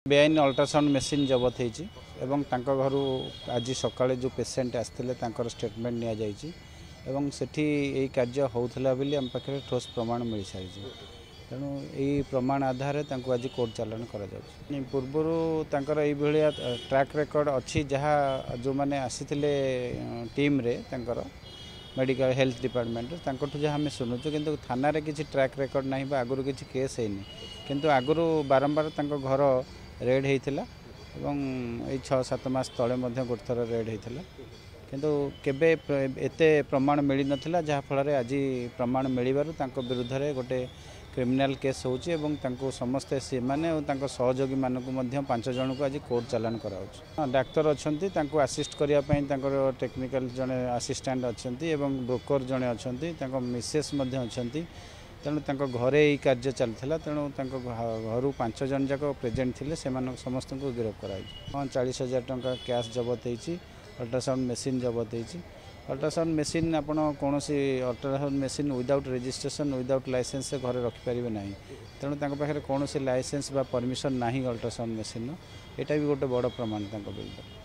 बेआईन ultrasound machine जबत होती घर आज सकाଳେ जो पेसेंट आसते स्टेटमेंट नि जाइए सेठी यही कार्य होता बोली आम पाखे ठोस प्रमाण मिल सारी तेणु यही प्रमाण आधार आज कोर्ट चालान कर पूर्वर ये ट्रैक रेकर्ड अच्छी जहाँ जो मैंने आसी टीम रे मेडिकल हेल्थ डिपार्टमेंट जहाँ आम शुणुचु कि थाना किसी ट्रैक रेकर्ड ना आगुरी किसी केस होनी किंतु आगुरी बारंबार घर रेड होता ये 6-7 मास तले गोटे थर रेड होता किंतु केबे एते प्रमाण मिल नाला जहाँफल आज प्रमाण मिलवर विरुद्ध में गोटे क्रिमिनाल केस होची समस्ते से माने सहयोगी मानक 5 जन को आज कोर्ट चालान कराऊँ। डाक्तर अच्छा आसिस्ट करने टेक्निकल जड़े आसिस्टेंट अच्छा ब्रोकर जड़े अच्छा मिसेस तेणु घरे यही कार्य चलता तेणु घर 5 जन जाक प्रेजेंट थे से समस्त को गिरफ्त कराई। हाँ 40,000 टंका कैश जबत होती अल्ट्रासाउंड मेसीन जबत होती अल्ट्रासाउंड मेसीन आप कौन ultrasound machine without registration without licence से घर रखिपारे ना तेणु पाखे कौन लाइसेंस बा परमिशन ना अल्ट्रासाउंड मेसीन यहाँ भी गोटे बड़ प्रमाण विरुद्ध।